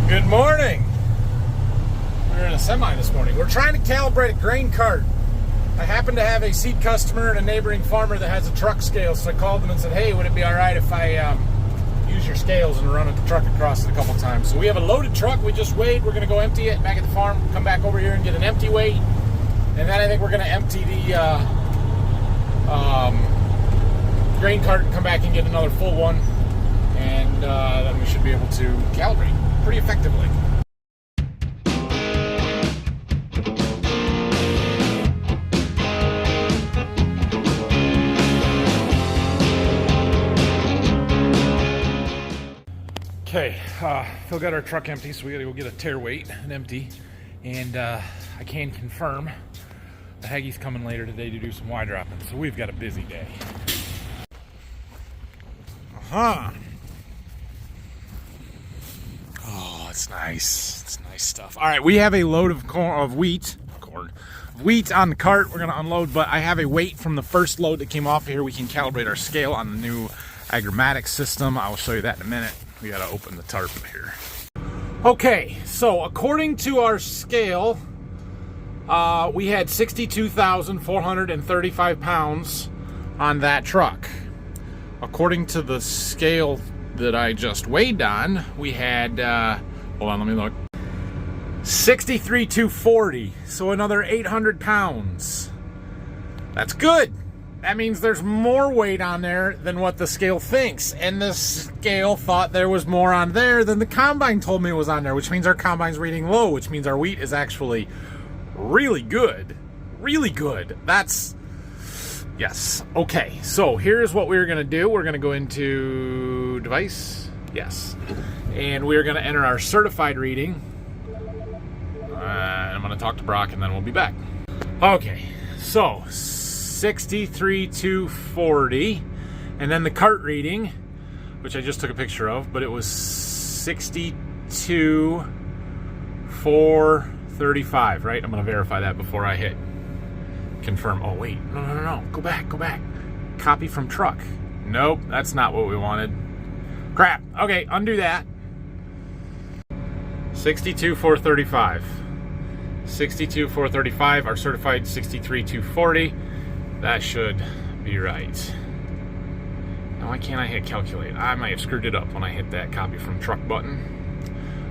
Good morning. We're in a semi this morning. We're trying to calibrate a grain cart. I happen to have a seed customer and a neighboring farmer that has a truck scale, so I called them and said, hey, would it be all right if I use your scales and run the truck across it a couple times? So we have a loaded truck we just weighed. We're going to go empty it back at the farm, come back over here and get an empty weight. And then I think we're going to empty the grain cart and come back and get another full one. And then we should be able to calibrate pretty effectively. Okay, Phil got our truck empty, so we gotta go get a tear weight and empty. And I can confirm the Haggie's coming later today to do some Y dropping, so we've got a busy day. Oh, it's nice. It's nice stuff. All right, we have a load of wheat on the cart. We're gonna unload, but I have a weight from the first load that came off here. We can calibrate our scale on the new agrammatic system. I'll show you that in a minute. We gotta open the tarp here. Okay, so according to our scale, we had 62,435 pounds on that truck. According to the scale that I just weighed on, we had, hold on, let me look, 63,240, so another 800 pounds. That's good. That means there's more weight on there than what the scale thinks, and the scale thought there was more on there than the combine told me was on there, which means our combine's reading low, which means our wheat is actually really good. Really good. That's... yes. Okay, so here's what we're going to do. We're going to go into device. Yes. And we're going to enter our certified reading. I'm going to talk to Brock and then we'll be back. Okay, so 63,240. And then the cart reading, which I just took a picture of, but it was 62,435, right? I'm going to verify that before I hit confirm. Oh wait, no, go back. Copy from truck. Nope, that's not what we wanted. Crap. Okay, undo that. 62,435. 62,435. Our certified 63,240. That should be right. Now why can't I hit calculate? I might have screwed it up when I hit that copy from truck button.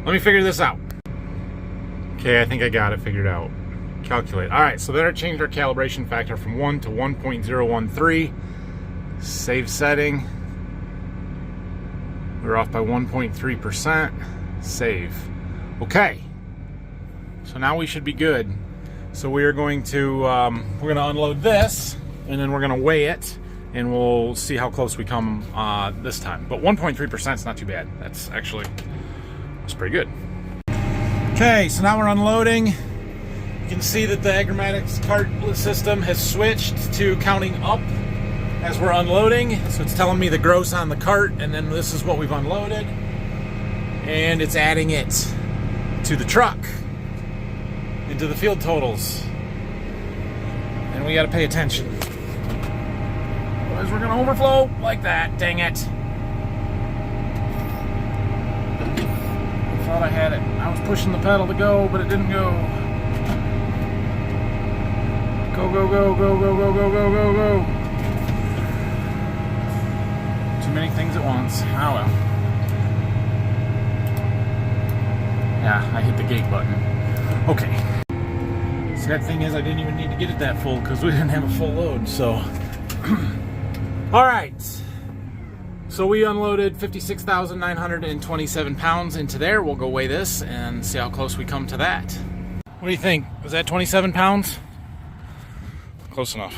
Let me figure this out. Okay, I think I got it figured out. Calculate. Alright, so then I changed our calibration factor from 1 to 1.013. Save setting. We're off by 1.3%. Save. Okay. So now we should be good. So we are going to unload this, and then we're going to weigh it, and we'll see how close we come this time. But 1.3% is not too bad. That's pretty good. Okay, so now we're unloading. You can see that the agrammatics cart system has switched to counting up as we're unloading. So it's telling me the gross on the cart, and then this is what we've unloaded. And it's adding it to the truck, into the field totals. And we gotta pay attention. Otherwise we're gonna overflow like that, dang it. I thought I had it. I was pushing the pedal to go, but it didn't go. Go. Too many things at once. Oh well. Yeah, I hit the gate button. Okay. Sad thing is I didn't even need to get it that full because we didn't have a full load, so. Alright. So we unloaded 56,927 pounds into there. We'll go weigh this and see how close we come to that. What do you think? Was that 27 pounds? Close enough.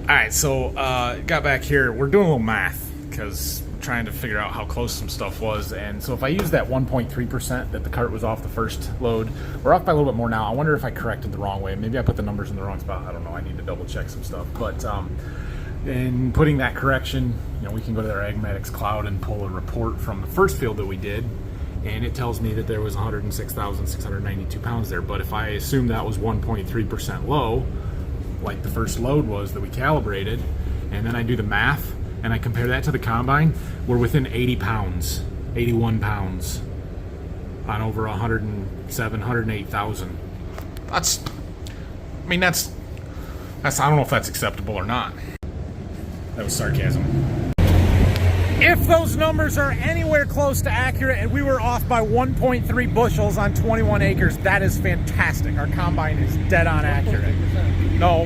Alright, so got back here. We're doing a little math because we're trying to figure out how close some stuff was. And so if I use that 1.3% that the cart was off the first load, we're off by a little bit more now. I wonder if I corrected the wrong way. Maybe I put the numbers in the wrong spot. I don't know. I need to double check some stuff. But in putting that correction, we can go to our Agmatics cloud and pull a report from the first field that we did. And it tells me that there was 106,692 pounds there. But if I assume that was 1.3% low, like the first load was that we calibrated, and then I do the math and I compare that to the combine, we're within 80 pounds, 81 pounds on over 107, 108,000. That's, I mean, that's, I don't know if that's acceptable or not. That was sarcasm. If those numbers are anywhere close to accurate and we were off by 1.3 bushels on 21 acres, that is fantastic. Our combine is dead on accurate. No,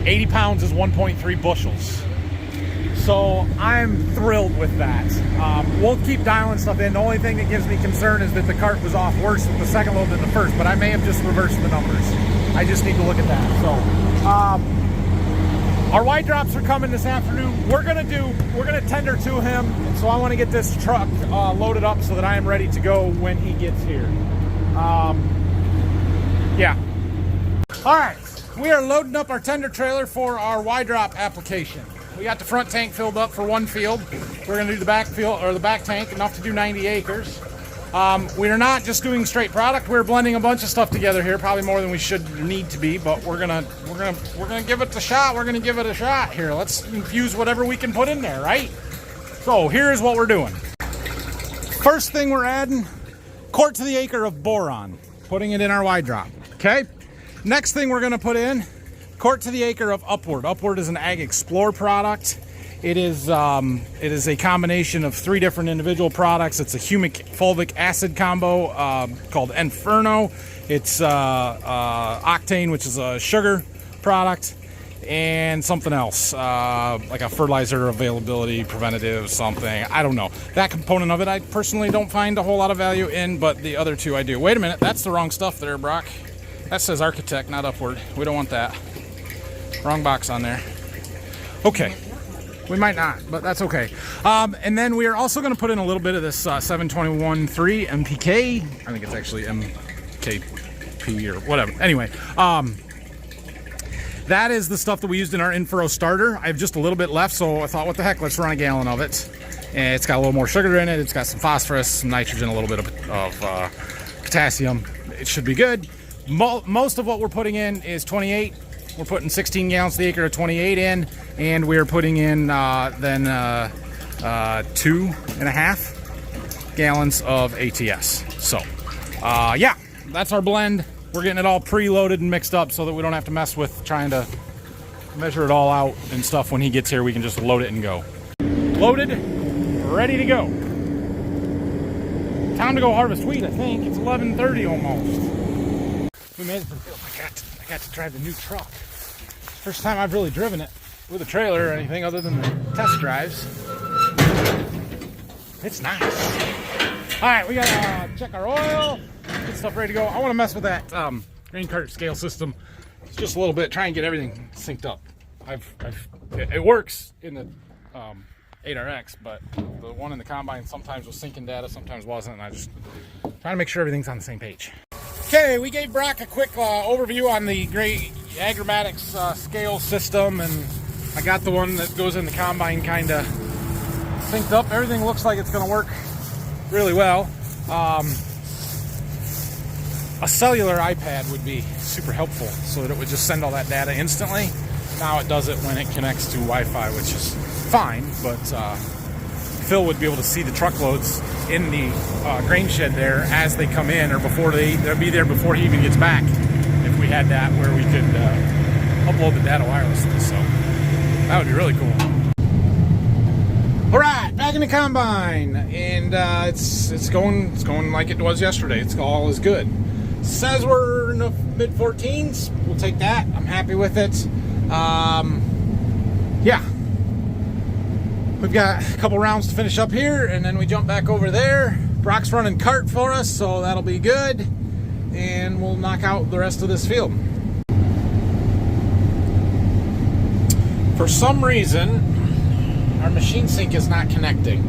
80 pounds is 1.3 bushels. So I'm thrilled with that. We'll keep dialing stuff in. The only thing that gives me concern is that the cart was off worse with the second load than the first, but I may have just reversed the numbers. I just need to look at that. So, our wide drops are coming this afternoon. We're gonna tender to him. So I want to get this truck loaded up so that I am ready to go when he gets here. Yeah. All right, we are loading up our tender trailer for our wide drop application. We got the front tank filled up for one field. We're gonna do the back field, or the back tank, enough to do 90 acres. We are not just doing straight product. We're blending a bunch of stuff together here, probably more than we should need to be, but we're gonna give it a shot. We're gonna give it a shot here. Let's infuse whatever we can put in there, right? So here's what we're doing. First thing we're adding, quart to the acre of boron, putting it in our wide drop. Okay. Next thing we're gonna put in, quart to the acre of Upward. Upward is an Ag Explore product. It is a combination of 3 different individual products. It's a humic fulvic acid combo called Inferno. It's octane, which is a sugar product, and something else like a fertilizer availability preventative something. I don't know. That component of it I personally don't find a whole lot of value in, but the other 2 I do. Wait a minute, that's the wrong stuff there, Brock. That says Architect, not Upward. We don't want that. Wrong box on there. Okay. We might not, but that's okay. And then we are also going to put in a little bit of this 721-3 MPK. I think it's actually MKP or whatever. Anyway, that is the stuff that we used in our Infuro starter. I have just a little bit left, so I thought, what the heck, let's run a gallon of it. And it's got a little more sugar in it. It's got some phosphorus, some nitrogen, a little bit of potassium. It should be good. Most of what we're putting in is 28. We're putting 16 gallons to the acre of 28 in, and we're putting in 2.5 gallons of ATS. So, yeah, that's our blend. We're getting it all preloaded and mixed up so that we don't have to mess with trying to measure it all out and stuff. When he gets here, we can just load it and go. Loaded, ready to go. Time to go harvest wheat, I think. It's 11:30 almost. We made it to the field. I got to drive the new truck. First time I've really driven it with a trailer or anything other than the test drives. It's nice. All right, we gotta check our oil, get stuff ready to go. I want to mess with that grain cart scale system just a little bit, try and get everything synced up. It works in the 8RX, but the one in the combine sometimes was syncing data, sometimes wasn't, and I just trying to make sure everything's on the same page. Okay, we gave Brock a quick overview on the great Agromatics scale system, and I got the one that goes in the combine kind of synced up. Everything looks like it's going to work really well. A cellular iPad would be super helpful so that it would just send all that data instantly. Now it does it when it connects to Wi-Fi, which is fine, but Phil would be able to see the truckloads in the grain shed there as they come in, or before they'll be there before he even gets back, if we had that where we could upload the data wirelessly. So that would be really cool. All right, back in the combine, and it's going like it was yesterday. It's all is good. Says we're in the mid 14s. We'll take that. I'm happy with it. Yeah. We've got a couple rounds to finish up here, and then we jump back over there. Brock's running cart for us, so that'll be good. And we'll knock out the rest of this field. For some reason, our machine sync is not connecting.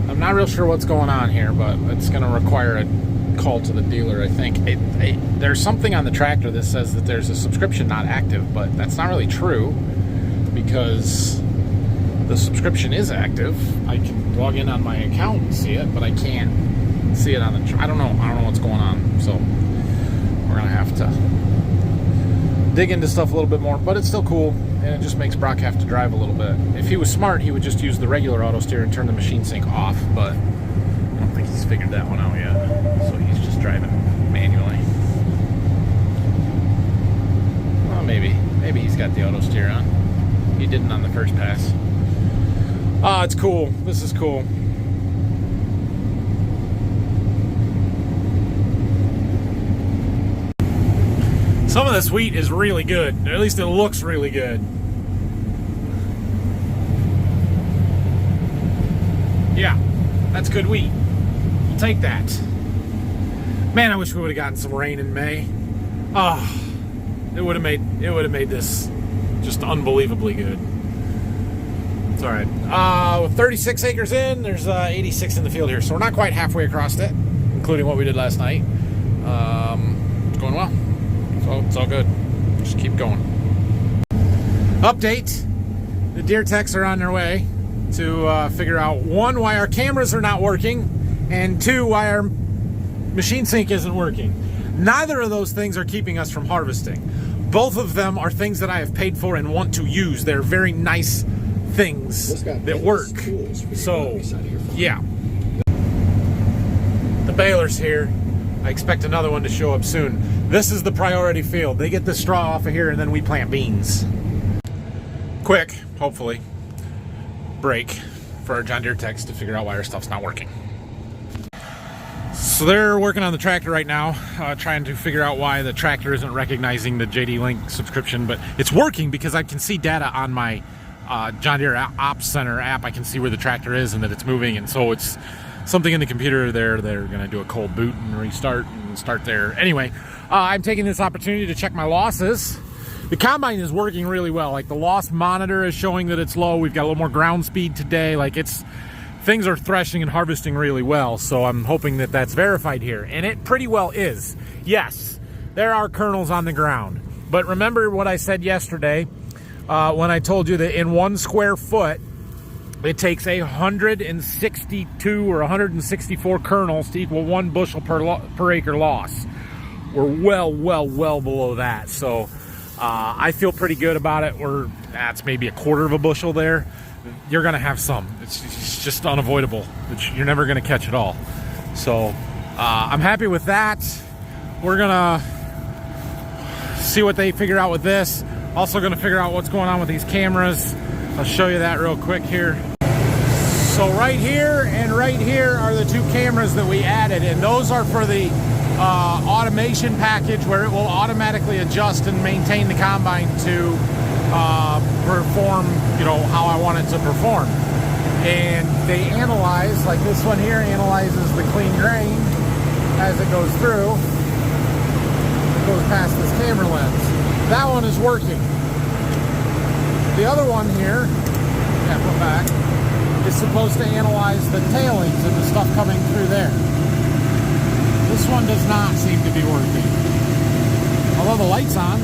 I'm not real sure what's going on here, but it's going to require a call to the dealer, I think. There's something on the tractor that says that there's a subscription not active, but that's not really true, because the subscription is active. I can log in on my account and see it, but I can't see it on the I don't know what's going on, so we're gonna have to dig into stuff a little bit more, but it's still cool, and it just makes Brock have to drive a little bit. If he was smart, he would just use the regular auto steer and turn the machine sync off, but don't think he's figured that one out yet. So he's just driving manually. Well, maybe he's got the auto steer on. He didn't on the first pass. Ah, it's cool. This is cool. Some of this wheat is really good. At least it looks really good. Yeah, that's good wheat. We'll take that. Man, I wish we would have gotten some rain in May. Oh, it would have made this just unbelievably good. It's all right. With 36 acres in, there's 86 in the field here, so we're not quite halfway across it, including what we did last night. It's going well. So it's all good. Just keep going. Update. The deer techs are on their way to figure out, one, why our cameras are not working, and two, why our machine sync isn't working. Neither of those things are keeping us from harvesting. Both of them are things that I have paid for and want to use. They're very nice things that work. So, yeah. The baler's here. I expect another one to show up soon. This is the priority field. They get the straw off of here and then we plant beans. Quick, hopefully, break for our John Deere techs to figure out why our stuff's not working. So they're working on the tractor right now, trying to figure out why the tractor isn't recognizing the JD Link subscription, but it's working because I can see data on my John Deere Ops Center app. I can see where the tractor is and that it's moving, and so it's something in the computer there. They're going to do a cold boot and restart and start there. Anyway, I'm taking this opportunity to check my losses. The combine is working really well. Like, the loss monitor is showing that it's low. We've got a little more ground speed today. Like, things are threshing and harvesting really well. So I'm hoping that that's verified here, and it pretty well is. Yes, there are kernels on the ground, but remember what I said yesterday when I told you that in 1 square foot it takes 162 or 164 kernels to equal 1 bushel per acre loss. We're well below that. So I feel pretty good about it. That's maybe 1/4 of a bushel there. You're gonna have some. It's just unavoidable. You're never gonna catch it all. So I'm happy with that. We're gonna see what they figure out with this. Also gonna figure out what's going on with these cameras. I'll show you that real quick here. So right here and right here are the 2 cameras that we added, and those are for the automation package, where it will automatically adjust and maintain the combine to perform, how I want it to perform. And they analyze, like this one here analyzes the clean grain as it goes through. It goes past this camera lens. That one is working. The other one here, put back, is supposed to analyze the tailings and the stuff coming through there. This one does not seem to be working. Although the light's on.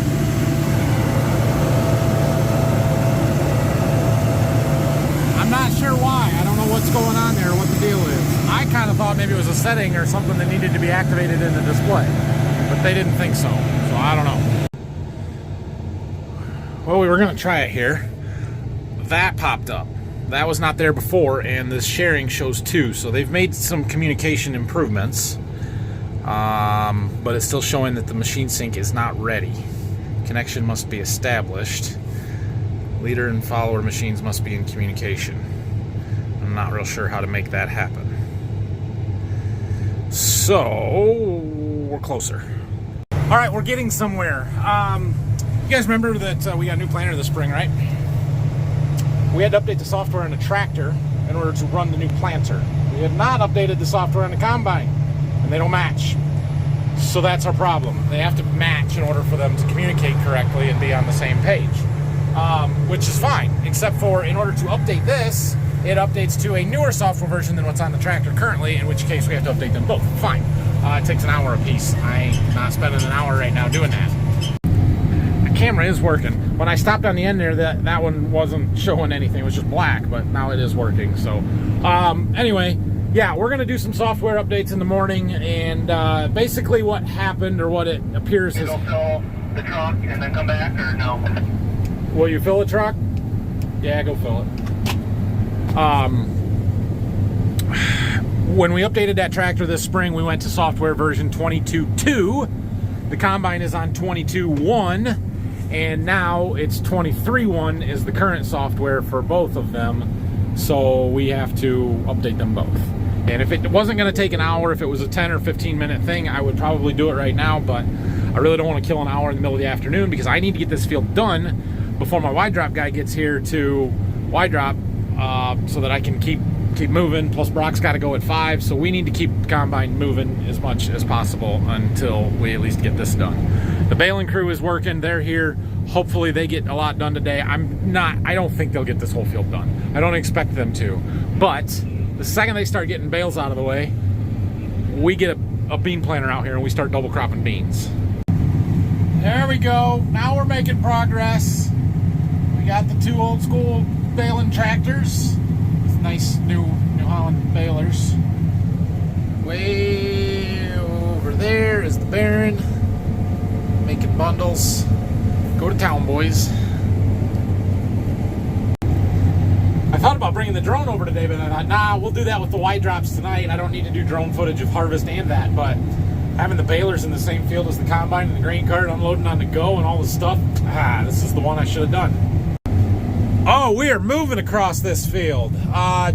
I'm not sure why. I don't know what's going on there, what the deal is. I kind of thought maybe it was a setting or something that needed to be activated in the display, but they didn't think so. So I don't know. Well, we were going to try it here. That popped up. That was not there before, and this sharing shows 2. So they've made some communication improvements, but it's still showing that the machine sync is not ready. Connection must be established. Leader and follower machines must be in communication. I'm not real sure how to make that happen. So we're closer. All right, we're getting somewhere. You guys remember that we got a new planter this spring, right? We had to update the software on the tractor in order to run the new planter. We have not updated the software on the combine, and they don't match. So that's our problem. They have to match in order for them to communicate correctly and be on the same page, which is fine, except for in order to update this, it updates to a newer software version than what's on the tractor currently, in which case we have to update them both. Fine. It takes an hour a piece. I'm not spending an hour right now doing that. Camera is working. When I stopped on the end there, that one wasn't showing anything. It was just black, but now it is working. So anyway, yeah, we're gonna do some software updates in the morning, and basically what happened, or what it appears is... You'll fill the truck and then come back, or no? Will you fill the truck? Yeah, go fill it. When we updated that tractor this spring, we went to software version 22.2. The combine is on 22.1, and now it's 23.1 is the current software for both of them. So we have to update them both. And if it wasn't going to take an hour, if it was a 10 or 15 minute thing, I would probably do it right now, but I really don't want to kill an hour in the middle of the afternoon because I need to get this field done before my wide drop guy gets here to wide drop, so that I can keep moving. Plus Brock's got to go at 5, so we need to keep the combine moving as much as possible until we at least get this done. The baling crew is working. They're here. Hopefully they get a lot done today. I don't think they'll get this whole field done. I don't expect them to, but the second they start getting bales out of the way, we get a bean planter out here and we start double cropping beans. There we go. Now we're making progress. We got the 2 old school baling tractors. These nice new Holland balers. Way over there is the Baron making bundles. Go to town, boys. I thought about bringing the drone over today, but I thought, nah, we'll do that with the wide drops tonight. I don't need to do drone footage of harvest and that, but having the balers in the same field as the combine and the grain cart, unloading on the go and all this stuff, this is the one I should have done. Oh, we are moving across this field.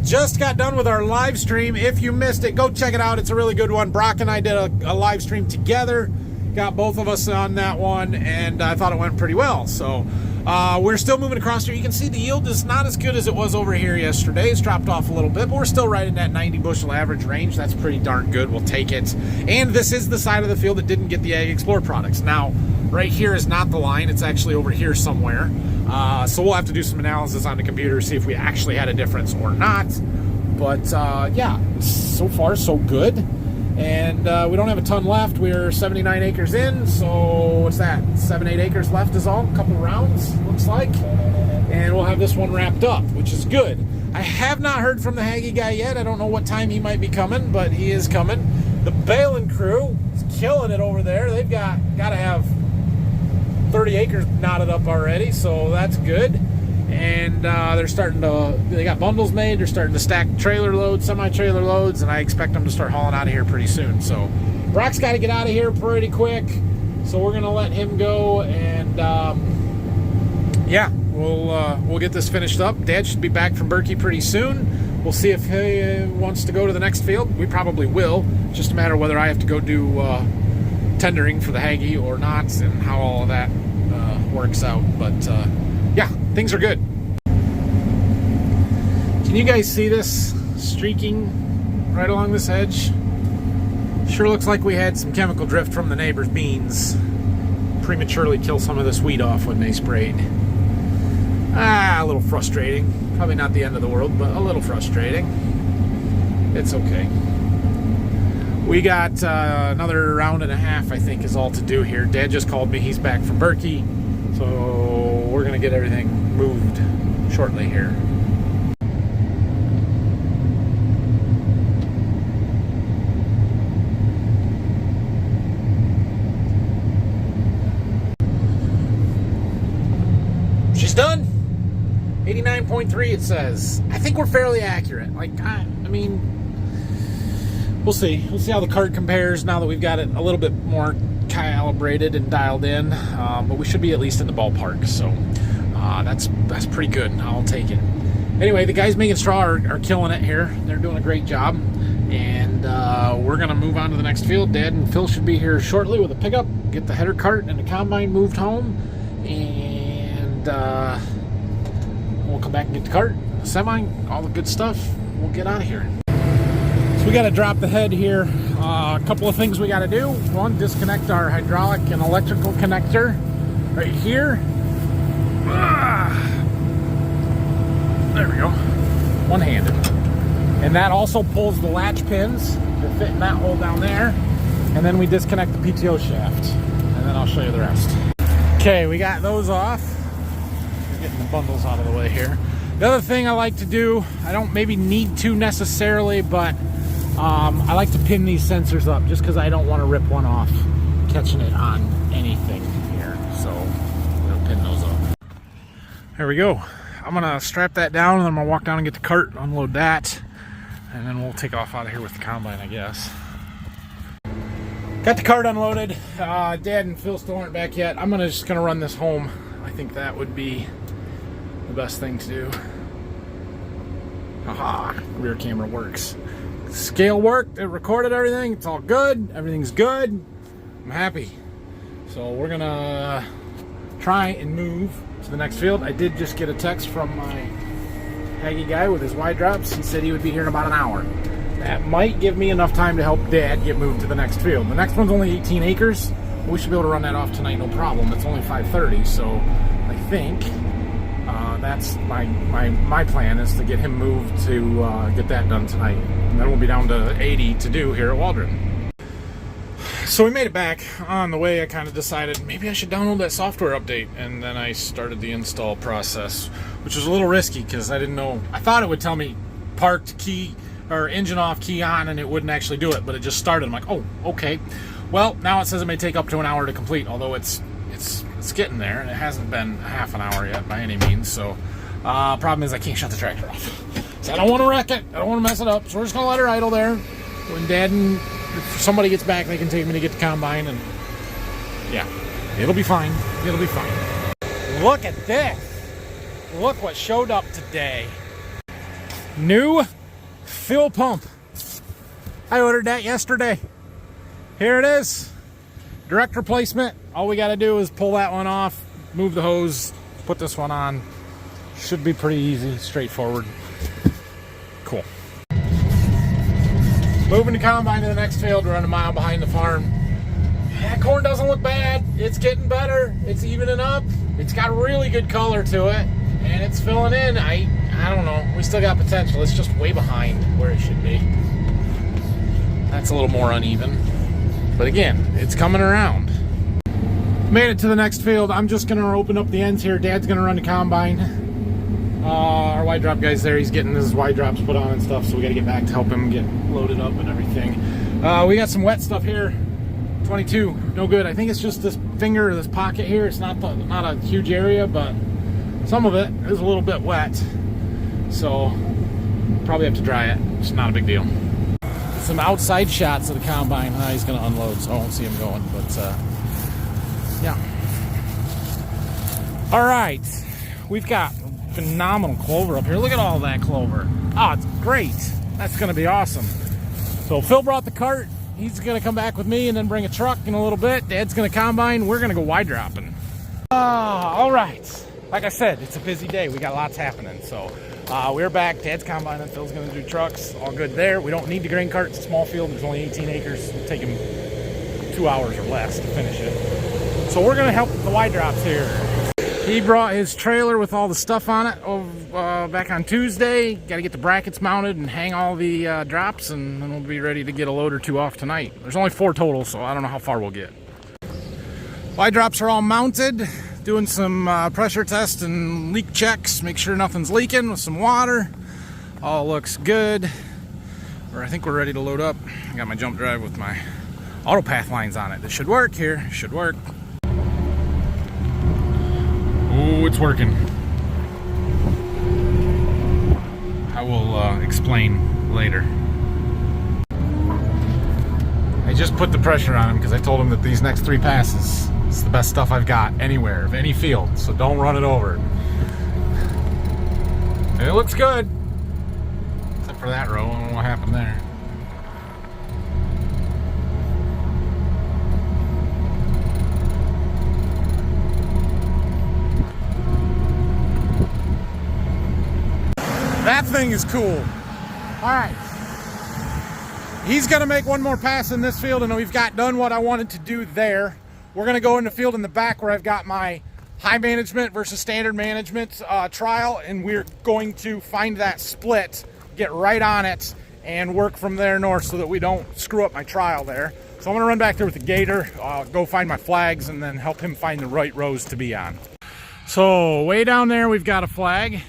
Just got done with our live stream. If you missed it, go check it out. It's a really good one. Brock and I did a live stream together. Got both of us on that one, and I thought it went pretty well. So we're still moving across here. You can see the yield is not as good as it was over here yesterday. It's dropped off a little bit, but we're still right in that 90 bushel average range. That's pretty darn good. We'll take it. And this is the side of the field that didn't get the Ag Explorer products. Now, right here is not the line. It's actually over here somewhere. So we'll have to do some analysis on the computer, see if we actually had a difference or not. But yeah, so far so good. And we don't have a ton left. We're 79 acres in, so what's that? 7-8 acres left is all. A couple rounds, looks like. And we'll have this one wrapped up, which is good. I have not heard from the Haggy guy yet. I don't know what time he might be coming, but he is coming. The baling crew is killing it over there. They've got to have 30 acres knotted up already, so that's good. And they got bundles made. They're starting to stack trailer loads, semi-trailer loads, and I expect them to start hauling out of here pretty soon. So Brock's got to get out of here pretty quick, so we're going to let him go, and yeah, we'll get this finished up. Dad should be back from Berkey pretty soon. We'll see if he wants to go to the next field. We probably will. It's just a matter of whether I have to go do tendering for the Haggy or not, and how all of that works out. But yeah, things are good. Can you guys see this streaking right along this edge? Sure looks like we had some chemical drift from the neighbor's beans. Prematurely kill some of this weed off when they sprayed. A little frustrating. Probably not the end of the world, but a little frustrating. It's okay. We got another round and a half, I think, is all to do here. Dad just called me. He's back from Berkey. So we're going to get everything moved shortly here. She's done. 89.3 it says. I think we're fairly accurate. Like, I mean, we'll see. We'll see how the cart compares now that we've got it a little bit more calibrated and dialed in. But we should be at least in the ballpark. So that's pretty good. I'll take it. Anyway, the guys making straw are killing it here. They're doing a great job. And we're going to move on to the next field. Dad and Phil should be here shortly with a pickup. Get the header cart and the combine moved home. And we'll come back and get the cart, the semi, all the good stuff. We'll get out of here. So we got to drop the head here. A couple of things we got to do. One, disconnect our hydraulic and electrical connector right here. There we go. One-handed. And that also pulls the latch pins that fit in that hole down there. And then we disconnect the PTO shaft. And then I'll show you the rest. Okay, we got those off. We're getting the bundles out of the way here. The other thing I like to do, I don't maybe need to necessarily, but I like to pin these sensors up just because I don't want to rip one off catching it on anything here. So we'll pin those up. There we go. I'm going to strap that down and then I'm going to walk down and get the cart and unload that. and then we'll take off out of here with the combine, I guess. Got the cart unloaded. Dad and Phil still aren't back yet. I'm just gonna run this home. I think that would be the best thing to do. Haha, rear camera works. Scale worked, it recorded everything, it's all good, everything's good. I'm happy. So we're gonna try and move to the next field. I did just get a text from my Aggie guy with his wide drops. He said he would be here in about an hour. That might give me enough time to help Dad get moved to the next field. The next one's only 18 acres. We should be able to run that off tonight, no problem. It's only 5:30, so I think that's my plan is to get him moved to get that done tonight. And then we'll be down to 80 to do here at Waldron. So we made it back. On the way, I kind of decided maybe I should download that software update, and then I started the install process, which was a little risky because I didn't know. I thought it would tell me parked, key, or engine off, key on, and it wouldn't actually do it, but it just started. I'm like, oh, okay. Well, now it says it may take up to an hour to complete, although it's getting there, and it hasn't been half an hour yet by any means. So, problem is I can't shut the tractor off. So I don't want to wreck it. I don't want to mess it up. So we're just gonna let her idle there. When Dad and if somebody gets back, they can take me to get the combine, and yeah, it'll be fine. It'll be fine. Look at this. Look what showed up today. New fill pump. I ordered that yesterday. Here it is. Direct replacement. All we got to do is pull that one off, move the hose, put this one on. Should be pretty easy, straightforward. Cool. Moving the combine to the next field. We're a mile behind the farm. That corn doesn't look bad. It's getting better. It's evening up. It's got really good color to it, and it's filling in. I don't know. We still got potential. It's just way behind where it should be. That's a little more uneven. But again, it's coming around. Made it to the next field. I'm just going to open up the ends here. Dad's going to run the combine. Our wide drop guy's there. He's getting his wide drops put on and stuff, so we got to get back to help him get loaded up and everything. We got some wet stuff here. 22, no good. I think it's just this finger, this pocket here. It's not a huge area, but some of it is a little bit wet. So probably have to dry it. It's not a big deal. Some outside shots of the combine. He's going to unload, so I won't see him going, but yeah. All right, we've got phenomenal clover up here. Look at all that clover. Oh, it's great. That's going to be awesome. So Phil brought the cart. He's going to come back with me and then bring a truck in a little bit. Dad's going to combine. We're going to go wide dropping. All right. Like I said, it's a busy day. We got lots happening, so we're back. Dad's combine and Phil's going to do trucks. All good there. We don't need the grain cart. It's a small field. There's only 18 acres. It'll take him 2 hours or less to finish it. So we're going to help with the wide drops here. He brought his trailer with all the stuff on it back on Tuesday. Got to get the brackets mounted and hang all the drops, and then we'll be ready to get a load or two off tonight. There's only 4 total, so I don't know how far we'll get. Wide drops are all mounted. Doing some pressure tests and leak checks. Make sure nothing's leaking with some water. All looks good. I think we're ready to load up. I got my jump drive with my auto path lines on it. This should work here. Should work. Oh, it's working. I will explain later. I just put the pressure on him because I told him that these next 3 passes is the best stuff I've got anywhere, of any field, so don't run it over. And it looks good. Except for that row, I don't know what happened there. That thing is cool. All right. He's going to make one more pass in this field, and we've got done what I wanted to do there. We're going to go in the field in the back where I've got my high management versus standard management trial, and we're going to find that split, get right on it, and work from there north so that we don't screw up my trial there. So I'm going to run back there with the gator, go find my flags, and then help him find the right rows to be on. So way down there we've got a flag.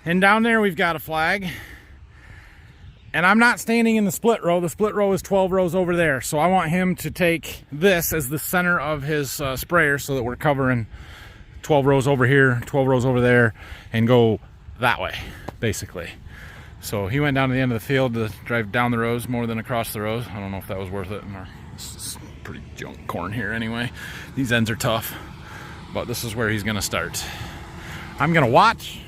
And down there we've got a flag. And I'm not standing in the split row. The split row is 12 rows over there. So I want him to take this as the center of his sprayer so that we're covering 12 rows over here, 12 rows over there, and go that way. basically. So he went down to the end of the field to drive down the rows more than across the rows. I don't know if that was worth it. This is pretty junk corn here anyway. These ends are tough, but this is where he's gonna start. I'm gonna watch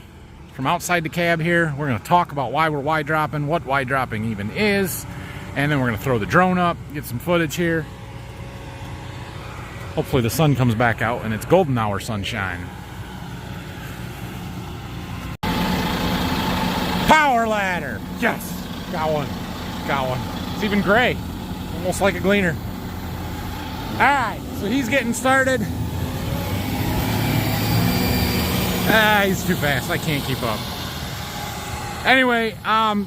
from outside the cab here. We're gonna talk about why we're wide dropping, what wide dropping even is, and then we're gonna throw the drone up, get some footage here. Hopefully the sun comes back out and it's golden hour sunshine. Power ladder, yes, got one. It's even gray, almost like a gleaner. All right, so he's getting started. He's too fast, I can't keep up. Anyway,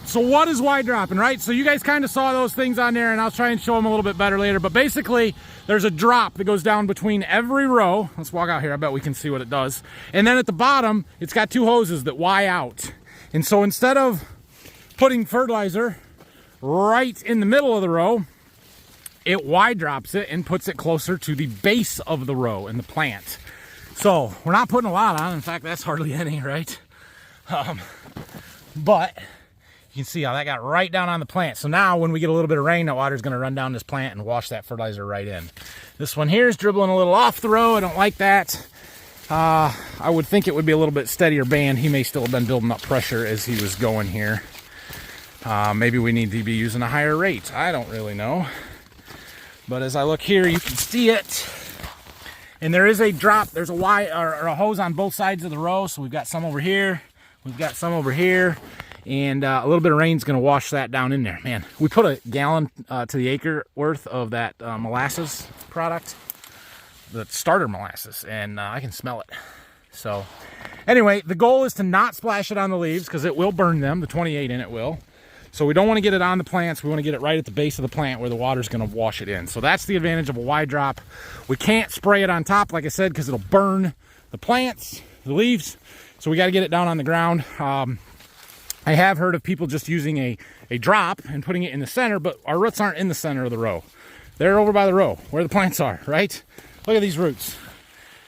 so what is wide dropping, right? So you guys kind of saw those things on there, and I'll try and show them a little bit better later, but basically there's a drop that goes down between every row. Let's walk out here, I bet we can see what it does. And then at the bottom, it's got two hoses that Y out. And so instead of putting fertilizer right in the middle of the row, it wide drops it and puts it closer to the base of the row in the plant. So we're not putting a lot on. In fact, that's hardly any, right? But you can see how that got right down on the plant. So now when we get a little bit of rain, that water's gonna run down this plant and wash that fertilizer right in. This one here is dribbling a little off the row. I don't like that. I would think it would be a little bit steadier band. He may still have been building up pressure as he was going here. Maybe we need to be using a higher rate. I don't really know. But as I look here, you can see it. And there is a drop. There's a a hose on both sides of the row. So we've got some over here. We've got some over here. And a little bit of rain's going to wash that down in there. Man, we put a gallon to the acre worth of that molasses product. The starter molasses. And I can smell it. So anyway, the goal is to not splash it on the leaves because it will burn them. The 28 in it will. So we don't want to get it on the plants. We want to get it right at the base of the plant where the water's going to wash it in. So that's the advantage of a wide drop. We can't spray it on top, like I said, because it'll burn the plants, the leaves. So we got to get it down on the ground. I have heard of people just using a drop and putting it in the center, but our roots aren't in the center of the row. They're over by the row where the plants are, right? Look at these roots.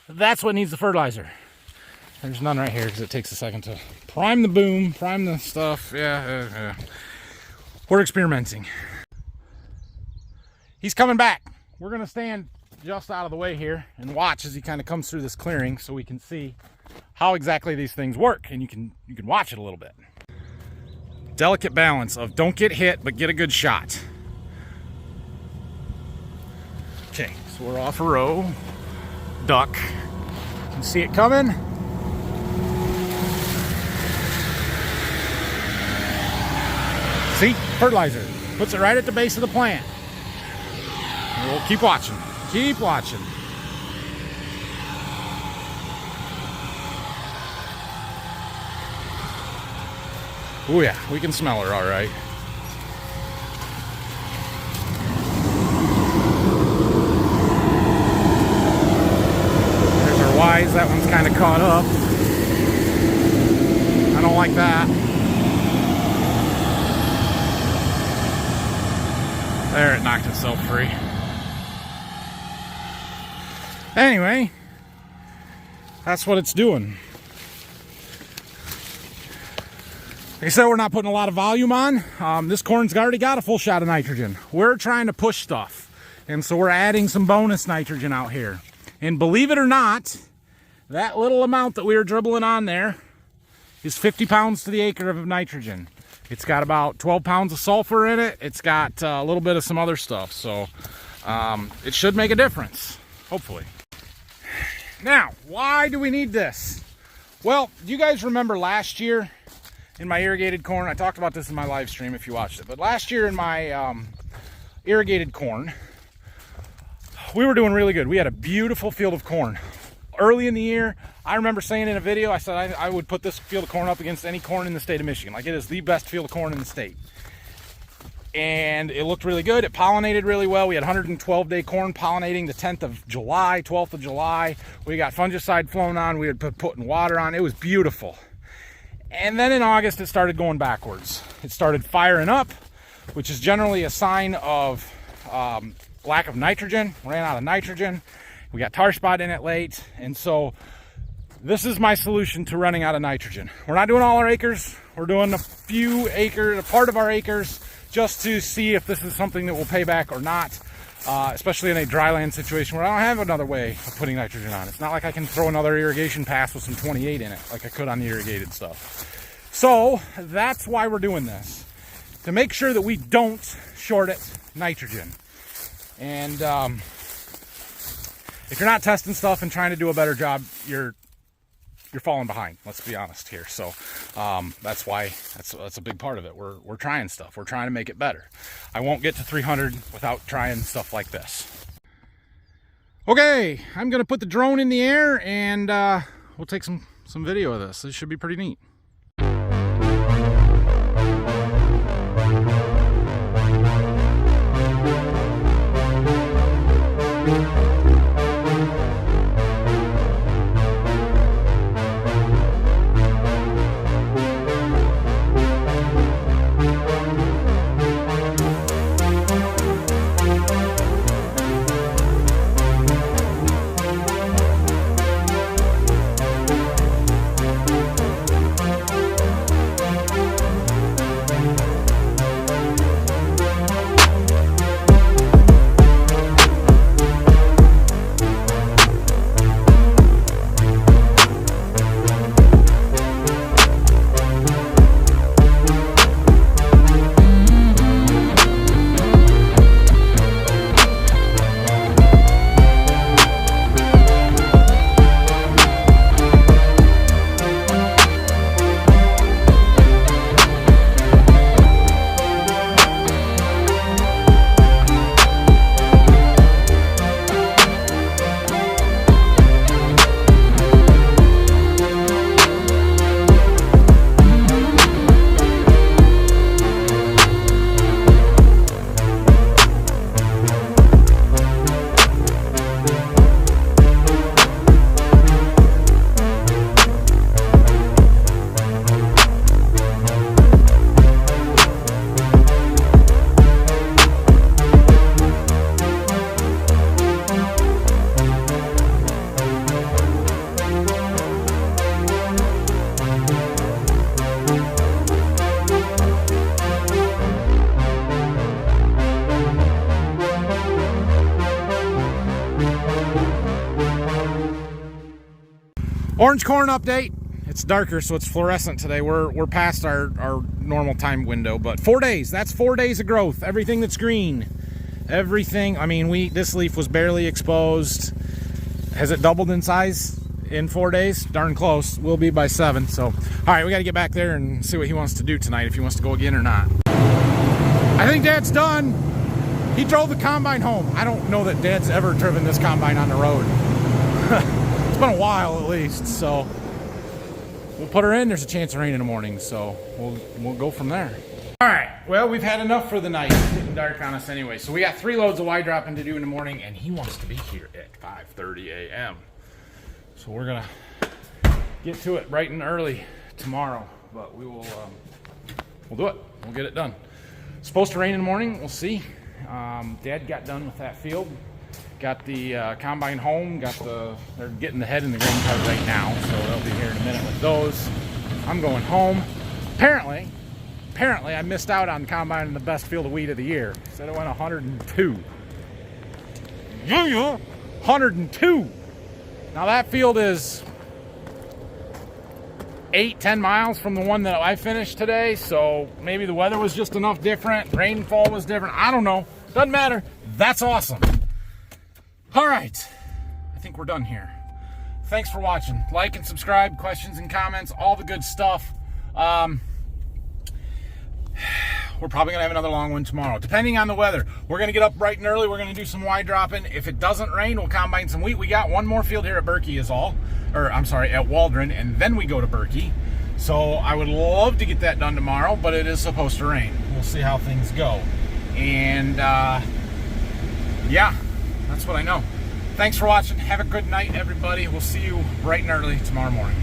That's what needs the fertilizer. There's none right here because it takes a second to prime the boom, prime the stuff. Yeah. We're experimenting. He's coming back. We're gonna stand just out of the way here and watch as he kind of comes through this clearing so we can see how exactly these things work, and you can watch it a little bit. Delicate balance of don't get hit but get a good shot. Okay, so we're off a row. Duck. You can see it coming. See? Fertilizer. Puts it right at the base of the plant. And we'll keep watching. Keep watching. Oh yeah, we can smell her all right. There's our Y's. That one's kind of caught up. I don't like that. There, it knocked itself free. Anyway, that's what it's doing. Like I said, we're not putting a lot of volume on. This corn's already got a full shot of nitrogen. We're trying to push stuff. And so we're adding some bonus nitrogen out here. And believe it or not, that little amount that we were dribbling on there is 50 pounds to the acre of nitrogen. It's got about 12 pounds of sulfur in it. It's got a little bit of some other stuff. So it should make a difference, hopefully. Now, why do we need this? Well, do you guys remember last year in my irrigated corn? I talked about this in my live stream if you watched it. But last year in my irrigated corn, we were doing really good. We had a beautiful field of corn. Early in the year, I remember saying in a video, I said I would put this field of corn up against any corn in the state of Michigan. Like, it is the best field of corn in the state. And it looked really good. It pollinated really well. We had 112-day corn pollinating the 10th of July, 12th of July. We got fungicide flown on. We had putting water on. It was beautiful. And then in August, it started going backwards. It started firing up, which is generally a sign of lack of nitrogen. Ran out of nitrogen. We got tar spot in it late. And so This is my solution to running out of nitrogen. We're not doing all our acres. We're doing a few acres, a part of our acres, just to see if this is something that will pay back or not, especially in a dry land situation where I don't have another way of putting nitrogen on. It's not like I can throw another irrigation pass with some 28 in it like I could on the irrigated stuff. So that's why we're doing this, to make sure that we don't short it nitrogen. And if you're not testing stuff and trying to do a better job, you're falling behind. Let's be honest here. So that's why that's a big part of it. We're trying stuff. We're trying to make it better. I won't get to 300 without trying stuff like this. Okay, I'm gonna put the drone in the air and we'll take some video of this. This should be pretty neat. Orange corn update. It's darker, so it's fluorescent today. We're past our normal time window, but 4 days. That's 4 days of growth. Everything that's green. Everything. I mean, this leaf was barely exposed. Has it doubled in size in 4 days? Darn close. Will be by 7. So, all right, we got to get back there and see what he wants to do tonight, if he wants to go again or not. I think Dad's done. He drove the combine home. I don't know that Dad's ever driven this combine on the road. It's been a while at least, so we'll put her in. There's a chance of rain in the morning, so we'll go from there. All right, well, we've had enough for the night. It's getting dark on us anyway, so we got 3 loads of Y dropping to do in the morning, and he wants to be here at 5:30 a.m. So we're gonna get to it bright and early tomorrow, but we will we'll do it. We'll get it done. It's supposed to rain in the morning. We'll see. Dad got done with that field. Got the combine home. They're getting the head in the grain cart right now, so they'll be here in a minute with those. I'm going home. Apparently I missed out on combining the best field of wheat of the year. Said it went 102. Yeah, 102. Now that field is 8-10 miles from the one that I finished today, so maybe the weather was just enough different. Rainfall was different. I don't know. Doesn't matter. That's awesome. All right, I think we're done here. Thanks for watching. Like and subscribe, questions and comments, all the good stuff. We're probably gonna have another long one tomorrow, depending on the weather. We're gonna get up bright and early. We're gonna do some Y dropping. If it doesn't rain, we'll combine some wheat. We got one more field here at Berkey at Waldron, and then we go to Berkey. So I would love to get that done tomorrow, but it is supposed to rain. We'll see how things go. And yeah. That's what I know. Thanks for watching. Have a good night, everybody. We'll see you bright and early tomorrow morning.